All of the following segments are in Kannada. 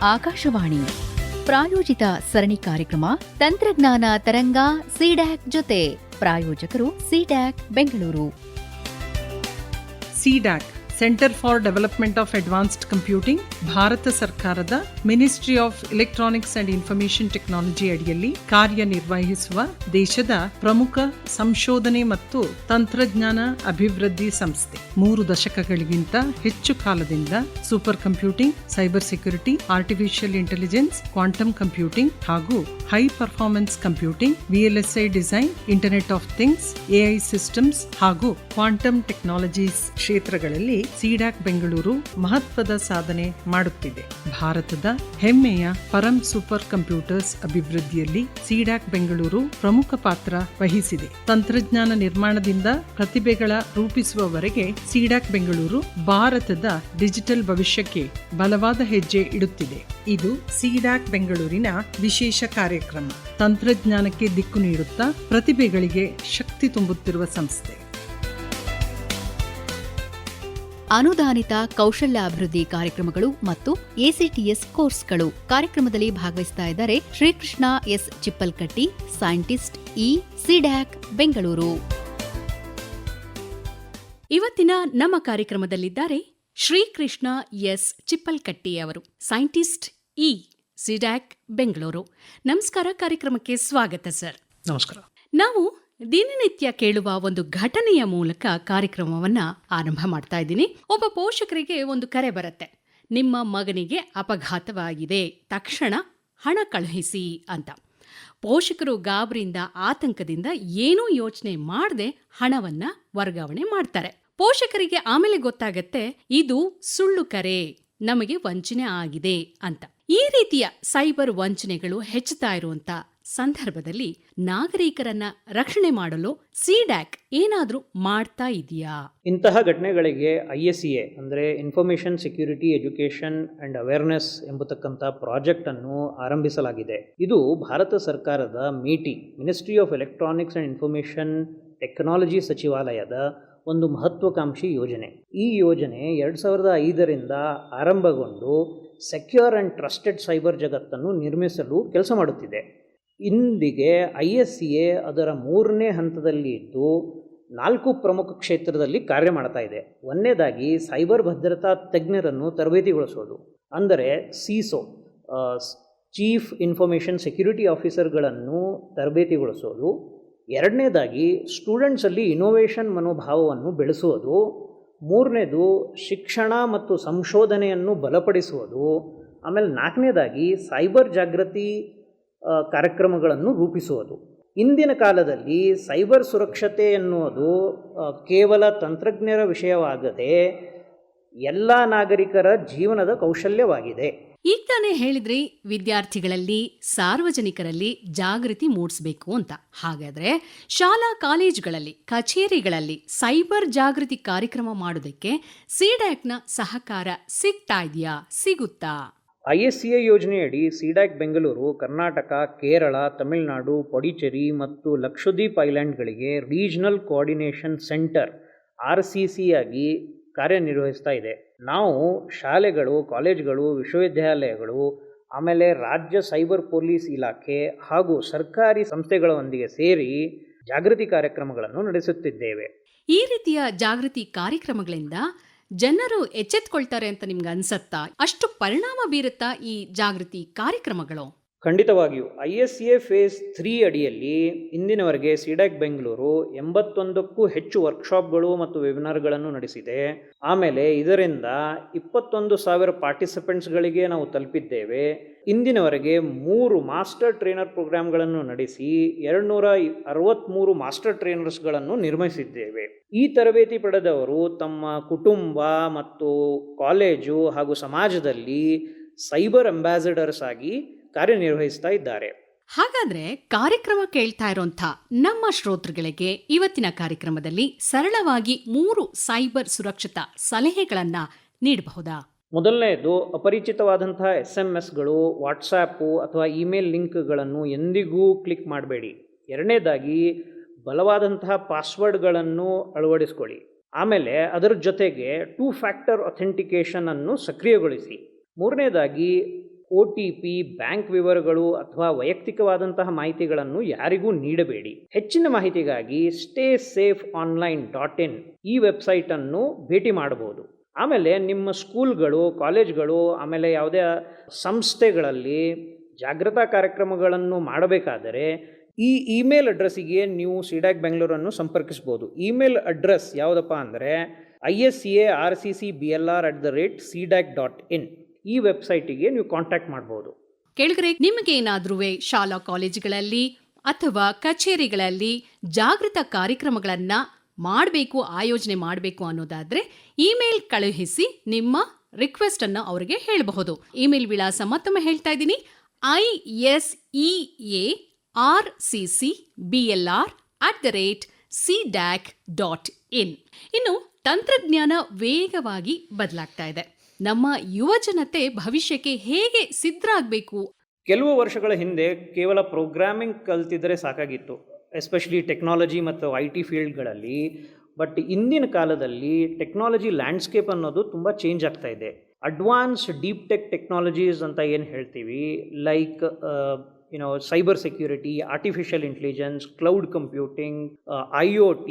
ಆಕಾಶವಾಣಿ ಪ್ರಾಯೋಜಿತ ಸರಣಿ ಕಾರ್ಯಕ್ರಮ ತಂತ್ರಜ್ಞಾನ ತರಂಗ ಸಿಡ್ಯಾಕ್ ಜೊತೆ. ಪ್ರಾಯೋಜಕರು CDAC Bengaluru. CDAC centre for development of advanced computing ಭಾರತ ಸರ್ಕಾರದ ministry of electronics and information technology ಅಡಿಯಲ್ಲಿ ಕಾರ್ಯನಿರ್ವಹಿಸುವ ದೇಶದ ಪ್ರಮುಖ ಸಂಶೋಧನೆ ಮತ್ತು ತಂತ್ರಜ್ಞಾನ ಅಭಿವೃದ್ಧಿ ಸಂಸ್ಥೆ. 3 ದಶಕಗಳಿಗಿಂತ ಹೆಚ್ಚು ಕಾಲದಿಂದ super computing, cyber security, artificial intelligence, quantum computing ಹಾಗೂ high performance computing, VLSI design, internet of things, AI systems ಹಾಗೂ ಕ್ವಾಂಟಮ್ ಟೆಕ್ನಾಲಜೀಸ್ ಕ್ಷೇತ್ರಗಳಲ್ಲಿ ಸಿಡ್ಯಾಕ್ ಬೆಂಗಳೂರು ಮಹತ್ವದ ಸಾಧನೆ ಮಾಡುತ್ತಿದೆ. ಭಾರತದ ಹೆಮ್ಮೆಯ ಪರಂ ಸೂಪರ್ ಕಂಪ್ಯೂಟರ್ಸ್ ಅಭಿವೃದ್ಧಿಯಲ್ಲಿ ಸಿಡ್ಯಾಕ್ ಬೆಂಗಳೂರು ಪ್ರಮುಖ ಪಾತ್ರ ವಹಿಸಿದೆ. ತಂತ್ರಜ್ಞಾನ ನಿರ್ಮಾಣದಿಂದ ಪ್ರತಿಭೆಗಳ ರೂಪಿಸುವವರೆಗೆ ಸಿಡ್ಯಾಕ್ ಬೆಂಗಳೂರು ಭಾರತದ ಡಿಜಿಟಲ್ ಭವಿಷ್ಯಕ್ಕೆ ಬಲವಾದ ಹೆಜ್ಜೆ ಇಡುತ್ತಿದೆ. ಇದು ಸಿಡ್ಯಾಕ್ ಬೆಂಗಳೂರಿನ ವಿಶೇಷ ಕಾರ್ಯಕ್ರಮ. ತಂತ್ರಜ್ಞಾನಕ್ಕೆ ದಿಕ್ಕು ನೀಡುತ್ತಾ ಪ್ರತಿಭೆಗಳಿಗೆ ಶಕ್ತಿ ತುಂಬುತ್ತಿರುವ ಸಂಸ್ಥೆ. ಅನುದಾನಿತ ಕೌಶಲ್ಯಾಭಿವೃದ್ಧಿ ಕಾರ್ಯಕ್ರಮಗಳು ಮತ್ತು ACTS ಕೋರ್ಸ್ಗಳು. ಕಾರ್ಯಕ್ರಮದಲ್ಲಿ ಭಾಗವಹಿಸ್ತಾ ಇದ್ದಾರೆ Srikrishna S Chippalkatti, scientist, CDAC Bengaluru. ಇವತ್ತಿನ ನಮ್ಮ ಕಾರ್ಯಕ್ರಮದಲ್ಲಿದ್ದಾರೆ ಶ್ರೀಕೃಷ್ಣ ಎಸ್ ಚಿಪ್ಪಲ್ಕಟ್ಟಿ ಅವರು, ಸೈಂಟಿಸ್ಟ್, ಸಿಡ್ಯಾಕ್ ಬೆಂಗಳೂರು. ನಮಸ್ಕಾರ, ಕಾರ್ಯಕ್ರಮಕ್ಕೆ ಸ್ವಾಗತ ಸರ್. ನಮಸ್ಕಾರ. ನಾವು ದಿನನಿತ್ಯ ಕೇಳುವ ಒಂದು ಘಟನೆಯ ಮೂಲಕ ಕಾರ್ಯಕ್ರಮವನ್ನ ಆರಂಭ ಮಾಡ್ತಾ ಇದ್ದೀನಿ. ಒಬ್ಬ ಪೋಷಕರಿಗೆ ಒಂದು ಕರೆ ಬರುತ್ತೆ, ನಿಮ್ಮ ಮಗನಿಗೆ ಅಪಘಾತವಾಗಿದೆ, ತಕ್ಷಣ ಹಣ ಕಳುಹಿಸಿ ಅಂತ. ಪೋಷಕರು ಗಾಬರಿಯಿಂದ, ಆತಂಕದಿಂದ ಏನೂ ಯೋಚನೆ ಮಾಡದೆ ಹಣವನ್ನ ವರ್ಗಾವಣೆ ಮಾಡ್ತಾರೆ. ಪೋಷಕರಿಗೆ ಆಮೇಲೆ ಗೊತ್ತಾಗತ್ತೆ ಇದು ಸುಳ್ಳು ಕರೆ, ನಮಗೆ ವಂಚನೆ ಆಗಿದೆ ಅಂತ. ಈ ರೀತಿಯ ಸೈಬರ್ ವಂಚನೆಗಳು ಹೆಚ್ಚುತ್ತಾ ಇರುವಂತ ಸಂದರ್ಭದಲ್ಲಿ ನಾಗರಿಕರನ್ನ ರಕ್ಷಣೆ ಮಾಡಲು ಸಿಡ್ಯಾಕ್ ಏನಾದ್ರೂ ಮಾಡ್ತಾ ಇದೆಯಾ? ಇಂತಹ ಘಟನೆಗಳಿಗೆ ISEA ಅಂದರೆ information security education and awareness ಎಂಬತಕ್ಕಂಥ ಪ್ರಾಜೆಕ್ಟ್ ಅನ್ನು ಆರಂಭಿಸಲಾಗಿದೆ. ಇದು ಭಾರತ ಸರ್ಕಾರದ ministry of electronics and information technology ಸಚಿವಾಲಯದ ಒಂದು ಮಹತ್ವಾಕಾಂಕ್ಷಿ ಯೋಜನೆ. ಈ ಯೋಜನೆ 2005ರಿಂದ ಆರಂಭಗೊಂಡು ಸೆಕ್ಯೂರ್ ಅಂಡ್ ಟ್ರಸ್ಟೆಡ್ ಸೈಬರ್ ಜಗತ್ತನ್ನು ನಿರ್ಮಿಸಲು ಕೆಲಸ ಮಾಡುತ್ತಿದೆ. ಇಂದಿಗೆ ISEA ಅದರ 3ನೇ ಹಂತದಲ್ಲಿ ಇದ್ದು 4 ಪ್ರಮುಖ ಕ್ಷೇತ್ರದಲ್ಲಿ ಕಾರ್ಯ ಮಾಡ್ತಾ ಇದೆ. ಒಂದನೇದಾಗಿ ಸೈಬರ್ ಭದ್ರತಾ ತಜ್ಞರನ್ನು ತರಬೇತಿಗೊಳಿಸೋದು, ಅಂದರೆ CISO ಚೀಫ್ ಇನ್ಫಾರ್ಮೇಷನ್ ಸೆಕ್ಯೂರಿಟಿ ಆಫೀಸರ್ಗಳನ್ನು ತರಬೇತಿಗೊಳಿಸೋದು. ಎರಡನೇದಾಗಿ ಸ್ಟೂಡೆಂಟ್ಸಲ್ಲಿ ಇನೋವೇಷನ್ ಮನೋಭಾವವನ್ನು ಬೆಳೆಸುವುದು. ಮೂರನೇದು ಶಿಕ್ಷಣ ಮತ್ತು ಸಂಶೋಧನೆಯನ್ನು ಬಲಪಡಿಸುವುದು. ಆಮೇಲೆ 4ನೇದಾಗಿ ಸೈಬರ್ ಜಾಗೃತಿ ಕಾರ್ಯಕ್ರಮಗಳನ್ನು ರೂಪಿಸುವುದು. ಇಂದಿನ ಕಾಲದಲ್ಲಿ ಸೈಬರ್ ಸುರಕ್ಷತೆ ಎನ್ನುವುದು ಕೇವಲ ತಂತ್ರಜ್ಞರ ವಿಷಯವಾಗದೆ ಎಲ್ಲ ನಾಗರಿಕರ ಜೀವನದ ಕೌಶಲ್ಯವಾಗಿದೆ. ಈಗ ತಾನೇ ಹೇಳಿದ್ರಿ, ವಿದ್ಯಾರ್ಥಿಗಳಲ್ಲಿ, ಸಾರ್ವಜನಿಕರಲ್ಲಿ ಜಾಗೃತಿ ಮೂಡಿಸಬೇಕು ಅಂತ. ಹಾಗಾದ್ರೆ ಶಾಲಾ ಕಾಲೇಜುಗಳಲ್ಲಿ, ಕಚೇರಿಗಳಲ್ಲಿ ಸೈಬರ್ ಜಾಗೃತಿ ಕಾರ್ಯಕ್ರಮ ಮಾಡೋದಕ್ಕೆ ಸಿಡ್ಯಾಕ್ನ ಸಹಕಾರ ಸಿಗ್ತಾ ಇದೆಯಾ, ಸಿಗುತ್ತಾ? ISEA ಯೋಜನೆಯಡಿ ಸಿಡ್ಯಾಕ್ ಬೆಂಗಳೂರು ಕರ್ನಾಟಕ, ಕೇರಳ, ತಮಿಳುನಾಡು, ಪುದುಚೇರಿ ಮತ್ತು ಲಕ್ಷದ್ವೀಪ್ ಐಲ್ಯಾಂಡ್ಗಳಿಗೆ ರೀಜನಲ್ ಕೋಆರ್ಡಿನೇಷನ್ ಸೆಂಟರ್ RCC ಆಗಿ ಕಾರ್ಯನಿರ್ವಹಿಸ್ತಾ ಇದೆ. ನಾವು ಶಾಲೆಗಳು, ಕಾಲೇಜುಗಳು, ವಿಶ್ವವಿದ್ಯಾಲಯಗಳು, ಆಮೇಲೆ ರಾಜ್ಯ ಸೈಬರ್ ಪೊಲೀಸ್ ಇಲಾಖೆ ಹಾಗೂ ಸರ್ಕಾರಿ ಸಂಸ್ಥೆಗಳೊಂದಿಗೆ ಸೇರಿ ಜಾಗೃತಿ ಕಾರ್ಯಕ್ರಮಗಳನ್ನು ನಡೆಸುತ್ತಿದ್ದೇವೆ. ಈ ರೀತಿಯ ಜಾಗೃತಿ ಕಾರ್ಯಕ್ರಮಗಳಿಂದ ಜನರು ಎಚ್ಚೆತ್ಕೊಳ್ತಾರೆ ಅಂತ ನಿಮ್ಗೆ ಅನ್ಸತ್ತಾ? ಅಷ್ಟು ಪರಿಣಾಮ ಬೀರುತ್ತಾ ಈ ಜಾಗೃತಿ ಕಾರ್ಯಕ್ರಮಗಳು? ಖಂಡಿತವಾಗಿಯೂ. ISEA ಫೇಸ್ 3 ಅಡಿಯಲ್ಲಿ ಇಂದಿನವರೆಗೆ ಸಿಡ್ಯಾಕ್ ಬೆಂಗಳೂರು 81ಕ್ಕೂ ಹೆಚ್ಚು ವರ್ಕ್ಶಾಪ್ಗಳು ಮತ್ತು ವೆಬಿನಾರ್ಗಳನ್ನು ನಡೆಸಿದೆ. ಆಮೇಲೆ ಇದರಿಂದ 21,000 ಪಾರ್ಟಿಸಿಪೆಂಟ್ಸ್ಗಳಿಗೆ ನಾವು ತಲುಪಿದ್ದೇವೆ. ಇಂದಿನವರೆಗೆ 3 ಮಾಸ್ಟರ್ ಟ್ರೈನರ್ ಪ್ರೋಗ್ರಾಮ್ಗಳನ್ನು ನಡೆಸಿ 263 ಮಾಸ್ಟರ್ ಟ್ರೈನರ್ಸ್ಗಳನ್ನು ನಿರ್ಮಿಸಿದ್ದೇವೆ. ಈ ತರಬೇತಿ ಪಡೆದವರು ತಮ್ಮ ಕುಟುಂಬ ಮತ್ತು ಕಾಲೇಜು ಹಾಗೂ ಸಮಾಜದಲ್ಲಿ ಸೈಬರ್ ಅಂಬಾಸಿಡರ್ಸ್ ಆಗಿ ಕಾರ್ಯನಿರ್ವಹಿಸ್ತಾ ಇದ್ದಾರೆ. ಹಾಗಾದ್ರೆ ಕಾರ್ಯಕ್ರಮ ಕೇಳ್ತಾ ಇರೋಂಥ ನಮ್ಮ ಶ್ರೋತೃಗಳಿಗೆ ಇವತ್ತಿನ ಕಾರ್ಯಕ್ರಮದಲ್ಲಿ ಸರಳವಾಗಿ 3 ಸೈಬರ್ ಸುರಕ್ಷತಾ ಸಲಹೆಗಳನ್ನ ನೀಡಬಹುದಾ? ಮೊದಲನೆಯದು, ಅಪರಿಚಿತವಾದಂತಹ SMS-ಗಳು, ವಾಟ್ಸಾಪು ಅಥವಾ ಇಮೇಲ್ ಲಿಂಕ್ಗಳನ್ನು ಎಂದಿಗೂ ಕ್ಲಿಕ್ ಮಾಡಬೇಡಿ. ಎರಡನೇದಾಗಿ, ಬಲವಾದಂತಹ ಪಾಸ್ವರ್ಡ್ಗಳನ್ನು ಅಳವಡಿಸ್ಕೊಳ್ಳಿ. ಆಮೇಲೆ ಅದರ ಜೊತೆಗೆ 2 ಫ್ಯಾಕ್ಟರ್ ಅಥೆಂಟಿಕೇಷನ್ ಅನ್ನು ಸಕ್ರಿಯಗೊಳಿಸಿ. ಮೂರನೇದಾಗಿ, OTP, ಬ್ಯಾಂಕ್ ವಿವರಗಳು ಅಥವಾ ವೈಯಕ್ತಿಕವಾದಂತಹ ಮಾಹಿತಿಗಳನ್ನು ಯಾರಿಗೂ ನೀಡಬೇಡಿ. ಹೆಚ್ಚಿನ ಮಾಹಿತಿಗಾಗಿ staysafe.online.in ಈ ವೆಬ್ಸೈಟನ್ನು ಭೇಟಿ ಮಾಡಬಹುದು. ಆಮೇಲೆ ನಿಮ್ಮ ಸ್ಕೂಲ್ಗಳು, ಕಾಲೇಜ್ಗಳು, ಆಮೇಲೆ ಯಾವುದೇ ಸಂಸ್ಥೆಗಳಲ್ಲಿ ಜಾಗೃತಾ ಕಾರ್ಯಕ್ರಮಗಳನ್ನು ಮಾಡಬೇಕಾದರೆ ಈ ಇಮೇಲ್ ಅಡ್ರೆಸ್ಸಿಗೆ ನೀವು ಸಿಡ್ಯಾಕ್ ಬೆಂಗಳೂರನ್ನು ಸಂಪರ್ಕಿಸ್ಬೋದು. ಇಮೇಲ್ ಅಡ್ರೆಸ್ ಯಾವುದಪ್ಪ ಅಂದರೆ iscarccblr@cdac.in ಈ ವೆಬ್ಸೈಟಿಗೆ ನೀವು ಕಾಂಟ್ಯಾಕ್ಟ್ ಮಾಡ್ಬೋದು. ಕೆಳಗರೆ ನಿಮಗೇನಾದ್ರೂ ಶಾಲಾ ಕಾಲೇಜುಗಳಲ್ಲಿ ಅಥವಾ ಕಚೇರಿಗಳಲ್ಲಿ ಜಾಗೃತ ಕಾರ್ಯಕ್ರಮಗಳನ್ನ ಆಯೋಜನೆ ಮಾಡಬೇಕು ಅನ್ನೋದಾದ್ರೆ ಇಮೇಲ್ ಕಳುಹಿಸಿ ನಿಮ್ಮ ರಿಕ್ವೆಸ್ಟ್ ಅನ್ನು ಅವರಿಗೆ ಹೇಳಬಹುದು. ಇಮೇಲ್ ವಿಳಾಸ ಮತ್ತೊಮ್ಮೆ ಹೇಳ್ತಾ ಇದ್ದೀನಿ, iscarcblr@cdac.in. ಇನ್ನು ತಂತ್ರಜ್ಞಾನ ವೇಗವಾಗಿ ಬದಲಾಗ್ತಾ ಇದೆ. ನಮ್ಮ ಯುವಜನತೆ ಭವಿಷ್ಯಕ್ಕೆ ಹೇಗೆ ಸಿದ್ಧರಾಗಬೇಕು? ಕೆಲವು ವರ್ಷಗಳ ಹಿಂದೆ ಕೇವಲ ಪ್ರೋಗ್ರಾಮಿಂಗ್ ಕಲ್ತಿದ್ರೆ ಸಾಕಾಗಿತ್ತು, ಎಸ್ಪೆಷಲಿ ಟೆಕ್ನಾಲಜಿ ಮತ್ತು IT ಫೀಲ್ಡ್ಗಳಲ್ಲಿ. ಬಟ್ ಇಂದಿನ ಕಾಲದಲ್ಲಿ ಟೆಕ್ನಾಲಜಿ ಲ್ಯಾಂಡ್ಸ್ಕೇಪ್ ಅನ್ನೋದು ತುಂಬ ಚೇಂಜ್ ಆಗ್ತಾ ಇದೆ. ಅಡ್ವಾನ್ಸ್ ಡೀಪ್ ಟೆಕ್ ಟೆಕ್ನಾಲಜೀಸ್ ಅಂತ ಏನು ಹೇಳ್ತೀವಿ, like cyber security, artificial intelligence, cloud computing, IoT,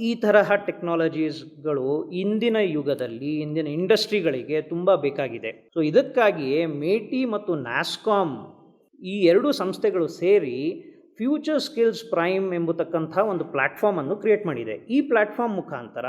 ಈ ತರಹ ಟೆಕ್ನಾಲಜೀಸ್ಗಳು ಇಂದಿನ ಯುಗದಲ್ಲಿ ಇಂದಿನ ಇಂಡಸ್ಟ್ರಿಗಳಿಗೆ ತುಂಬ ಬೇಕಾಗಿದೆ. ಸೊ ಇದಕ್ಕಾಗಿಯೇ ಮೇಟಿ ಮತ್ತು NASSCOM ಈ ಎರಡೂ ಸಂಸ್ಥೆಗಳು ಸೇರಿ ಫ್ಯೂಚರ್ ಸ್ಕಿಲ್ಸ್ ಪ್ರೈಮ್ ಎಂಬತಕ್ಕಂಥ ಒಂದು ಪ್ಲ್ಯಾಟ್ಫಾರ್ಮನ್ನು ಕ್ರಿಯೇಟ್ ಮಾಡಿದೆ. ಈ ಪ್ಲ್ಯಾಟ್ಫಾರ್ಮ್ ಮುಖಾಂತರ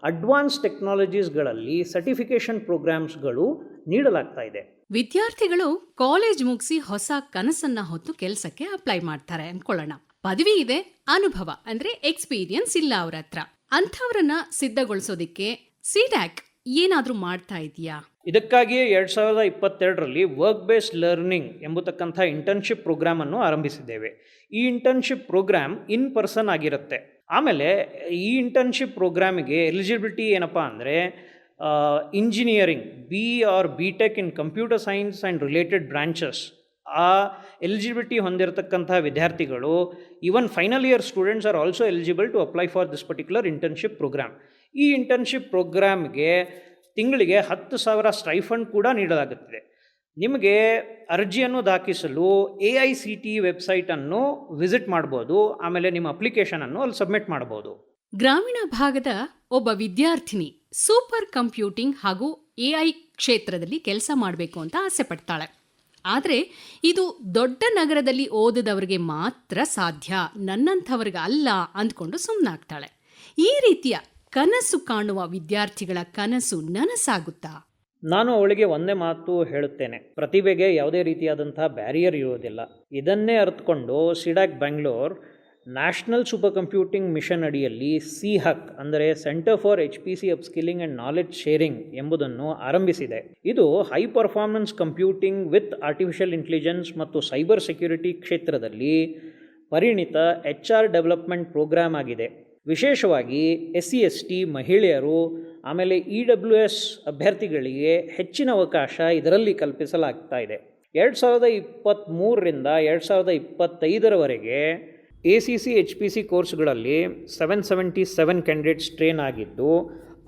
ಅಡ್ವಾನ್ಸ್ ಟೆಕ್ನಾಲಜೀಸ್ಗಳಲ್ಲಿ ಸರ್ಟಿಫಿಕೇಷನ್ ಪ್ರೋಗ್ರಾಮ್ಸ್ಗಳು ನೀಡಲಾಗ್ತಾ ಇದೆ. ವಿದ್ಯಾರ್ಥಿಗಳು ಕಾಲೇಜ್ ಮುಗಿಸಿ ಹೊಸ ಕನಸನ್ನ ಹೊತ್ತು ಕೆಲಸಕ್ಕೆ ಅಪ್ಲೈ ಮಾಡ್ತಾರೆ ಅನ್ಕೊಳ್ಳೋಣ. ಪದವಿ ಇದೆ, ಅನುಭವ ಅಂದ್ರೆ ಎಕ್ಸ್ಪೀರಿಯನ್ಸ್ ಇಲ್ಲ ಅವ್ರ ಹತ್ರ. ಅಂಥವ್ರನ್ನ ಸಿದ್ಧಗೊಳಿಸೋದಿಕ್ಕೆ ಸಿಡ್ಯಾಕ್ ಏನಾದ್ರೂ ಮಾಡ್ತಾ ಇದೆಯಾ? ಇದಕ್ಕಾಗಿಯೇ 2022ರಲ್ಲಿ ವರ್ಕ್ ಬೇಸ್ಡ್ ಲರ್ನಿಂಗ್ ಎಂಬತಕ್ಕಂಥ ಇಂಟರ್ನ್ಶಿಪ್ ಪ್ರೋಗ್ರಾಮನ್ನು ಆರಂಭಿಸಿದ್ದೇವೆ. ಈ ಇಂಟರ್ನ್ಶಿಪ್ ಪ್ರೋಗ್ರಾಮ್ ಇನ್ ಪರ್ಸನ್ ಆಗಿರುತ್ತೆ. ಆಮೇಲೆ ಈ ಇಂಟರ್ನ್ಶಿಪ್ ಪ್ರೋಗ್ರಾಮಿಗೆ ಎಲಿಜಿಬಿಲಿಟಿ ಏನಪ್ಪ ಅಂದರೆ engineering, BTech in computer science and related branches, ಆ ಎಲಿಜಿಬಿಲಿಟಿ ಹೊಂದಿರತಕ್ಕಂಥ ವಿದ್ಯಾರ್ಥಿಗಳು, even final year students are also eligible to apply for this particular internship programme. ಈ ಇಂಟರ್ನ್ಶಿಪ್ ಪ್ರೋಗ್ರಾಮ್ಗೆ ತಿಂಗಳಿಗೆ 10,000 ಸ್ಟೈಫಂಡ್ ಕೂಡ ನೀಡಲಾಗುತ್ತದೆ. ನಿಮಗೆ ಅರ್ಜಿಯನ್ನು ದಾಖಲಿಸಲು AICTE ವೆಬ್ಸೈಟನ್ನು ವಿಸಿಟ್ ಮಾಡ್ಬೋದು. ಆಮೇಲೆ ನಿಮ್ಮ ಅಪ್ಲಿಕೇಶನನ್ನು ಅಲ್ಲಿ ಸಬ್ಮಿಟ್ ಮಾಡ್ಬೋದು. ಗ್ರಾಮೀಣ ಭಾಗದ ಒಬ್ಬ ವಿದ್ಯಾರ್ಥಿನಿ ಸೂಪರ್ ಕಂಪ್ಯೂಟಿಂಗ್ ಹಾಗೂ AI ಕ್ಷೇತ್ರದಲ್ಲಿ ಕೆಲಸ ಮಾಡಬೇಕು ಅಂತ ಆಸೆ ಪಡ್ತಾಳೆ. ಆದರೆ ಇದು ದೊಡ್ಡ ನಗರದಲ್ಲಿ ಓದಿದವರಿಗೆ ಮಾತ್ರ ಸಾಧ್ಯ, ನನ್ನಂಥವ್ರಿಗೆ ಅಲ್ಲ ಅಂದ್ಕೊಂಡು ಸುಮ್ಮನಾಗ್ತಾಳೆ. ಈ ರೀತಿಯ ಕನಸು ಕಾಣುವ ವಿದ್ಯಾರ್ಥಿಗಳ ಕನಸು ನನಸಾಗುತ್ತಾ? ನಾನು ಅವಳಿಗೆ ಒಂದೇ ಮಾತು ಹೇಳುತ್ತೇನೆ, ಪ್ರತಿಭೆಗೆ ಯಾವುದೇ ರೀತಿಯಾದಂಥ ಬ್ಯಾರಿಯರ್ ಇರೋದಿಲ್ಲ. ಇದನ್ನೇ ಅರ್ಥಕೊಂಡು CDAC Bengaluru national super computing mission ಅಡಿಯಲ್ಲಿ CHUC ಅಂದರೆ centre for HPC upskilling and knowledge sharing ಎಂಬುದನ್ನು ಆರಂಭಿಸಿದೆ. ಇದು high performance computing with artificial intelligence ಮತ್ತು ಸೈಬರ್ ಸೆಕ್ಯೂರಿಟಿ ಕ್ಷೇತ್ರದಲ್ಲಿ ಪರಿಣಿತ HR ಡೆವಲಪ್ಮೆಂಟ್ ಪ್ರೋಗ್ರಾಮ್ ಆಗಿದೆ. ವಿಶೇಷವಾಗಿ SC/ST ಮಹಿಳೆಯರು ಆಮೇಲೆ EWS ಅಭ್ಯರ್ಥಿಗಳಿಗೆ ಹೆಚ್ಚಿನ ಅವಕಾಶ ಇದರಲ್ಲಿ ಕಲ್ಪಿಸಲಾಗ್ತಾ ಇದೆ. 2023ರಿಂದ 2025ರವರೆಗೆ ACC HPC ಕೋರ್ಸ್ಗಳಲ್ಲಿ 777 ಕ್ಯಾಂಡಿಡೇಟ್ಸ್ ಟ್ರೈನ್ ಆಗಿದ್ದು,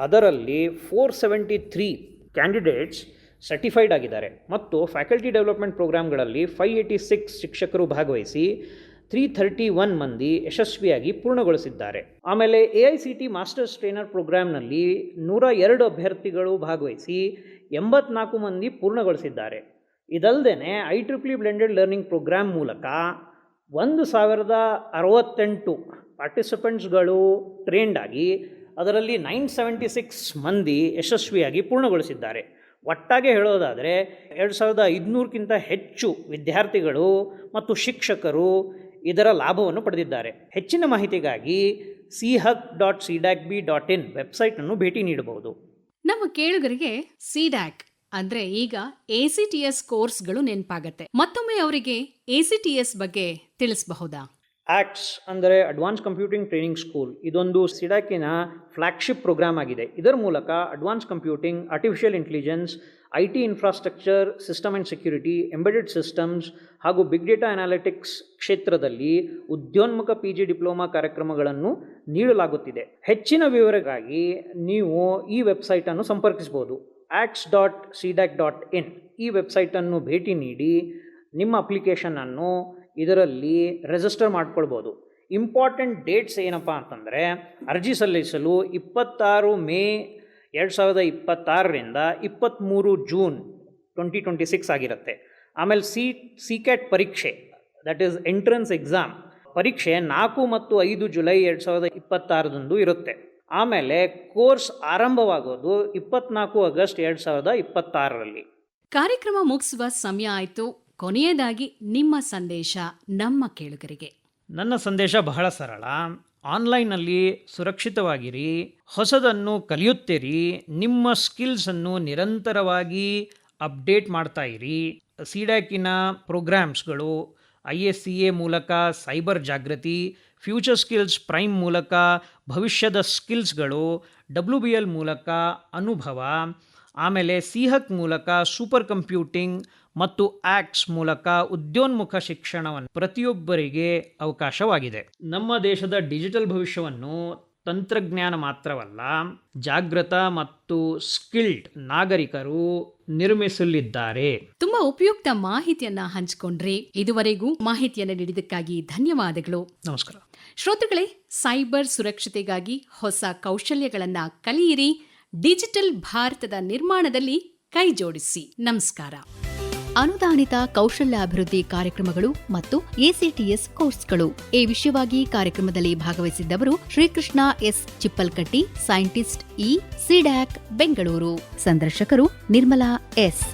ಅದರಲ್ಲಿ 473 ಕ್ಯಾಂಡಿಡೇಟ್ಸ್ ಸರ್ಟಿಫೈಡ್ ಆಗಿದ್ದಾರೆ. ಮತ್ತು ಫ್ಯಾಕಲ್ಟಿ ಡೆವಲಪ್ಮೆಂಟ್ ಪ್ರೋಗ್ರಾಮ್ಗಳಲ್ಲಿ 586 ಶಿಕ್ಷಕರು ಭಾಗವಹಿಸಿ 331 ಮಂದಿ ಯಶಸ್ವಿಯಾಗಿ ಪೂರ್ಣಗೊಳಿಸಿದ್ದಾರೆ. ಆಮೇಲೆ AICTE ಮಾಸ್ಟರ್ಸ್ ಟ್ರೈನರ್ ಪ್ರೋಗ್ರಾಮ್ನಲ್ಲಿ 102 ಅಭ್ಯರ್ಥಿಗಳು ಭಾಗವಹಿಸಿ 84 ಮಂದಿ ಪೂರ್ಣಗೊಳಿಸಿದ್ದಾರೆ. ಇದಲ್ಲದೆ IEEE ಬ್ಲೆಂಡೆಡ್ ಲರ್ನಿಂಗ್ ಪ್ರೋಗ್ರಾಮ್ ಮೂಲಕ 1068 ಪಾರ್ಟಿಸಿಪೆಂಟ್ಸ್ಗಳು ಟ್ರೈನ್ಡ್ ಆಗಿ ಅದರಲ್ಲಿ 976 ಮಂದಿ ಯಶಸ್ವಿಯಾಗಿ ಪೂರ್ಣಗೊಳಿಸಿದ್ದಾರೆ. ಒಟ್ಟಾಗೆ ಹೇಳೋದಾದರೆ 2500ಕ್ಕಿಂತ ಹೆಚ್ಚು ವಿದ್ಯಾರ್ಥಿಗಳು ಮತ್ತು ಶಿಕ್ಷಕರು ಇದರ ಲಾಭವನ್ನು ಪಡೆದಿದ್ದಾರೆ. ಹೆಚ್ಚಿನ ಮಾಹಿತಿಗಾಗಿ chuc.cdacb.in ವೆಬ್ಸೈಟನ್ನು ಭೇಟಿ ನೀಡಬಹುದು. ನಮ್ಮ ಕೇಳುಗರಿಗೆ ಸಿಡ್ಯಾಕ್ ಅಂದ್ರೆ ಈಗ ACTS ಕೋರ್ಸ್ಗಳು ನೆನಪಾಗತ್ತೆ. ಮತ್ತೊಮ್ಮೆ ಅವರಿಗೆ ACTS ಬಗ್ಗೆ ತಿಳಿಸಬಹುದಾ? ಆಕ್ಟ್ಸ್ ಅಂದರೆ ಅಡ್ವಾನ್ಸ್ ಕಂಪ್ಯೂಟಿಂಗ್ ಟ್ರೈನಿಂಗ್ ಸ್ಕೂಲ್. ಇದೊಂದು ಸಿಡ್ಯಾಕಿನ ಫ್ಲ್ಯಾಗ್ಶಿಪ್ ಪ್ರೋಗ್ರಾಮ್ ಆಗಿದೆ. ಇದರ ಮೂಲಕ advance computing, artificial intelligence, IT infrastructure, system and security, embedded systems ಹಾಗೂ ಬಿಗ್ ಡೇಟಾ ಅನಾಲಿಟಿಕ್ಸ್ ಕ್ಷೇತ್ರದಲ್ಲಿ ಉದ್ಯೋನ್ಮುಖ PG ಡಿಪ್ಲೊಮಾ ಕಾರ್ಯಕ್ರಮಗಳನ್ನು ನೀಡಲಾಗುತ್ತಿದೆ. ಹೆಚ್ಚಿನ ವಿವರಕ್ಕಾಗಿ ನೀವು ಈ ವೆಬ್ಸೈಟನ್ನು ಸಂಪರ್ಕಿಸಬಹುದು. acts.cdac.in ಈ ವೆಬ್ಸೈಟನ್ನು ಭೇಟಿ ನೀಡಿ ನಿಮ್ಮ ಅಪ್ಲಿಕೇಶನನ್ನು ಇದರಲ್ಲಿ ರಿಜಿಸ್ಟರ್ ಮಾಡ್ಕೊಳ್ಬೋದು. ಇಂಪಾರ್ಟೆಂಟ್ ಡೇಟ್ಸ್ ಏನಪ್ಪ ಅಂತಂದರೆ, ಅರ್ಜಿ ಸಲ್ಲಿಸಲು 26 ಮೇ 2026ರಿಂದ 23 ಜೂನ್ 2026 ಆಗಿರುತ್ತೆ. ಆಮೇಲೆ CCAT ಪರೀಕ್ಷೆ, ದಟ್ ಈಸ್ ಎಂಟ್ರೆನ್ಸ್ ಎಕ್ಸಾಮ್ ಪರೀಕ್ಷೆ 4 ಮತ್ತು 5 ಜುಲೈ 2026 ಇರುತ್ತೆ. ಆಮೇಲೆ ಕೋರ್ಸ್ ಆರಂಭವಾಗೋದು 24 ಆಗಸ್ಟ್ 2026ರಲ್ಲಿ. ಕಾರ್ಯಕ್ರಮ ಮುಗಿಸುವ ಸಮಯ ಆಯಿತು. ಕೊನೆಯದಾಗಿ ನಿಮ್ಮ ಸಂದೇಶ ನಮ್ಮ ಕೇಳುಗರಿಗೆ. ನನ್ನ ಸಂದೇಶ ಬಹಳ ಸರಳ. ಆನ್ಲೈನಲ್ಲಿ ಸುರಕ್ಷಿತವಾಗಿರಿ, ಹೊಸದನ್ನು ಕಲಿಯುತ್ತೀರಿ, ನಿಮ್ಮ ಸ್ಕಿಲ್ಸನ್ನು ನಿರಂತರವಾಗಿ ಅಪ್ಡೇಟ್ ಮಾಡ್ತಾ ಇರಿ. ಸಿಡ್ಯಾಕಿನ ಪ್ರೋಗ್ರಾಮ್ಸ್ಗಳು ISCA ಮೂಲಕ ಸೈಬರ್ ಜಾಗೃತಿ, ಫ್ಯೂಚರ್ ಸ್ಕಿಲ್ಸ್ ಪ್ರೈಮ್ ಮೂಲಕ ಭವಿಷ್ಯದ ಸ್ಕಿಲ್ಸ್ಗಳು, WBL ಮೂಲಕ ಅನುಭವ, ಆಮೇಲೆ ಸಿಹಕ್ ಮೂಲಕ ಸೂಪರ್ ಕಂಪ್ಯೂಟಿಂಗ್ ಮತ್ತು ಆಕ್ಟ್ಸ್ ಮೂಲಕ ಉದ್ಯೋನ್ಮುಖ ಶಿಕ್ಷಣವನ್ನು ಪ್ರತಿಯೊಬ್ಬರಿಗೆ ಅವಕಾಶವಾಗಿದೆ. ನಮ್ಮ ದೇಶದ ಡಿಜಿಟಲ್ ಭವಿಷ್ಯವನ್ನು ತಂತ್ರಜ್ಞಾನ ಮಾತ್ರವಲ್ಲ, ಜಾಗೃತ ಮತ್ತು ಸ್ಕಿಲ್ಡ್ ನಾಗರಿಕರು ನಿರ್ಮಿಸಲಿದ್ದಾರೆ. ತುಂಬಾ ಉಪಯುಕ್ತ ಮಾಹಿತಿಯನ್ನ ಹಂಚಿಕೊಂಡ್ರಿ. ಇದುವರೆಗೂ ಮಾಹಿತಿಯನ್ನು ನೀಡಿದ್ದಕ್ಕಾಗಿ ಧನ್ಯವಾದಗಳು. ನಮಸ್ಕಾರ. ಶ್ರೋತೃಗಳೇ, ಸೈಬರ್ ಸುರಕ್ಷತೆಗಾಗಿ ಹೊಸ ಕೌಶಲ್ಯಗಳನ್ನ ಕಲಿಯಿರಿ. ಡಿಜಿಟಲ್ ಭಾರತದ ನಿರ್ಮಾಣದಲ್ಲಿ ಕೈ ಜೋಡಿಸಿ. ನಮಸ್ಕಾರ. ಅನುದಾನಿತ ಕೌಶಲ್ಯಾಭಿವೃದ್ಧಿ ಕಾರ್ಯಕ್ರಮಗಳು ಮತ್ತು ACTS ಕೋರ್ಸ್ಗಳು ಈ ವಿಷಯವಾಗಿ ಕಾರ್ಯಕ್ರಮದಲ್ಲಿ ಭಾಗವಹಿಸಿದ್ದವರು Srikrishna S Chippalkatti, scientist CDAC Bengaluru. ಸಂದರ್ಶಕರು ನಿರ್ಮಲಾ ಎಸ್.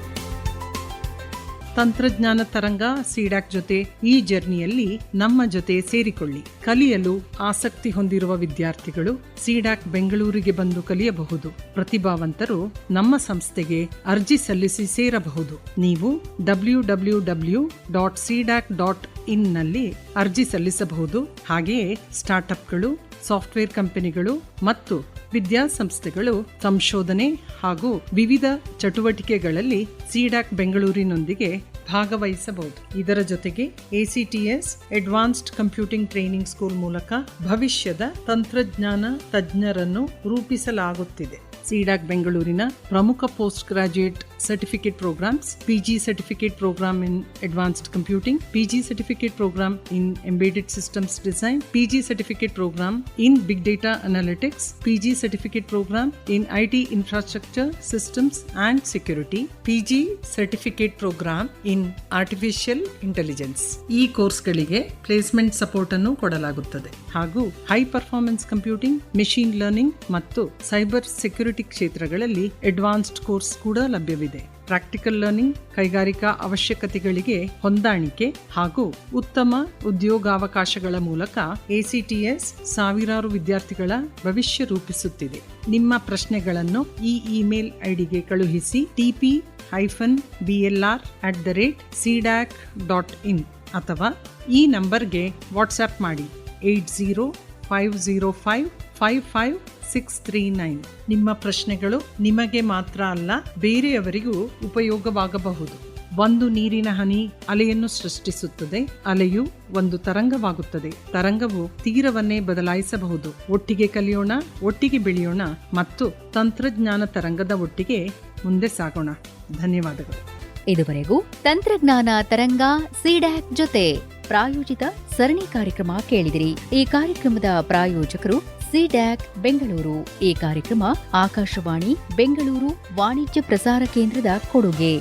ತಂತ್ರಜ್ಞಾನ ತರಂಗ ಸಿಡ್ಯಾಕ್ ಜೊತೆ ಈ ಜರ್ನಿಯಲ್ಲಿ ನಮ್ಮ ಜೊತೆ ಸೇರಿಕೊಳ್ಳಿ. ಕಲಿಯಲು ಆಸಕ್ತಿ ಹೊಂದಿರುವ ವಿದ್ಯಾರ್ಥಿಗಳು ಸಿಡ್ಯಾಕ್ ಬೆಂಗಳೂರಿಗೆ ಬಂದು ಕಲಿಯಬಹುದು. ಪ್ರತಿಭಾವಂತರು ನಮ್ಮ ಸಂಸ್ಥೆಗೆ ಅರ್ಜಿ ಸಲ್ಲಿಸಿ ಸೇರಬಹುದು. ನೀವು www.cdac.in ನಲ್ಲಿ ಅರ್ಜಿ ಸಲ್ಲಿಸಬಹುದು. ಹಾಗೆಯೇ ಸ್ಟಾರ್ಟ್ಅಪ್ಗಳು, ಸಾಫ್ಟ್ವೇರ್ ಕಂಪನಿಗಳು ಮತ್ತು ವಿದ್ಯಾಸಂಸ್ಥೆಗಳು ಸಂಶೋಧನೆ ಹಾಗೂ ವಿವಿಧ ಚಟುವಟಿಕೆಗಳಲ್ಲಿ ಸಿಡ್ಯಾಕ್ ಬೆಂಗಳೂರಿನೊಂದಿಗೆ ಭಾಗವಹಿಸಬಹುದು. ಇದರ ಜೊತೆಗೆ ACTS advanced computing training school ಮೂಲಕ ಭವಿಷ್ಯದ ತಂತ್ರಜ್ಞಾನ ತಜ್ಞರನ್ನು ರೂಪಿಸಲಾಗುತ್ತಿದೆ. ಸಿಡ್ಯಾಕ್ ಬೆಂಗಳೂರಿನ ಪ್ರಮುಖ post graduate certificate programmes: PG certificate programme in advanced computing, PG certificate programme in embedded systems design, PG certificate programme in big data analytics, PG certificate programme in IT infrastructure systems and security, PG certificate programme in artificial intelligence. ಈ ಕೋರ್ಸ್ಗಳಿಗೆ ಪ್ಲೇಸ್ಮೆಂಟ್ ಸಪೋರ್ಟ್ ಅನ್ನು ಕೊಡಲಾಗುತ್ತದೆ. ಹಾಗೂ high performance computing, machine learning ಮತ್ತು ಸೈಬರ್ ಸೆಕ್ಯೂರಿಟಿ ಕ್ಷೇತ್ರಗಳಲ್ಲಿ ಅಡ್ವಾನ್ಸ್ಡ್ ಕೋರ್ಸ್ ಕೂಡ ಲಭ್ಯವಿದೆ. ಪ್ರಾಕ್ಟಿಕಲ್ ಲರ್ನಿಂಗ್, ಕೈಗಾರಿಕಾ ಅವಶ್ಯಕತೆಗಳಿಗೆ ಹೊಂದಾಣಿಕೆ ಹಾಗೂ ಉತ್ತಮ ಉದ್ಯೋಗಾವಕಾಶಗಳ ಮೂಲಕ ACTS ಸಾವಿರಾರು ವಿದ್ಯಾರ್ಥಿಗಳ ಭವಿಷ್ಯ ರೂಪಿಸುತ್ತಿದೆ. ನಿಮ್ಮ ಪ್ರಶ್ನೆಗಳನ್ನು ಈ ಇಮೇಲ್ ಐಡಿಗೆ ಕಳುಹಿಸಿ: tp-blr@cdac.in ಅಥವಾ ಈ ನಂಬರ್ಗೆ ವಾಟ್ಸ್ಆಪ್ ಮಾಡಿ 8050555639. ನಿಮ್ಮ ಪ್ರಶ್ನೆಗಳು ನಿಮಗೆ ಮಾತ್ರ ಅಲ್ಲ, ಬೇರೆಯವರಿಗೂ ಉಪಯೋಗವಾಗಬಹುದು. ಒಂದು ನೀರಿನ ಹನಿ ಅಲೆಯನ್ನು ಸೃಷ್ಟಿಸುತ್ತದೆ. ಅಲೆಯು ಒಂದು ತರಂಗವಾಗುತ್ತದೆ. ತರಂಗವು ತೀರವನ್ನೇ ಬದಲಾಯಿಸಬಹುದು. ಒಟ್ಟಿಗೆ ಕಲಿಯೋಣ, ಒಟ್ಟಿಗೆ ಬೆಳೆಯೋಣ ಮತ್ತು ತಂತ್ರಜ್ಞಾನ ತರಂಗದ ಒಟ್ಟಿಗೆ ಮುಂದೆ ಸಾಗೋಣ. ಧನ್ಯವಾದಗಳು. ಇದುವರೆಗೂ ತಂತ್ರಜ್ಞಾನ ತರಂಗ ಸಿಡ್ಯಾಕ್ ಜೊತೆ ಪ್ರಾಯೋಜಿತ ಸರಣಿ ಕಾರ್ಯಕ್ರಮ ಕೇಳಿದಿರಿ. ಈ ಕಾರ್ಯಕ್ರಮದ ಪ್ರಾಯೋಜಕರು ಸಿಡ್ಯಾಕ್ ಬೆಂಗಳೂರು. ಈ ಕಾರ್ಯಕ್ರಮ ಆಕಾಶವಾಣಿ ಬೆಂಗಳೂರು ವಾಣಿಜ್ಯ ಪ್ರಸಾರ ಕೇಂದ್ರದ ಕೊಡುಗೆ.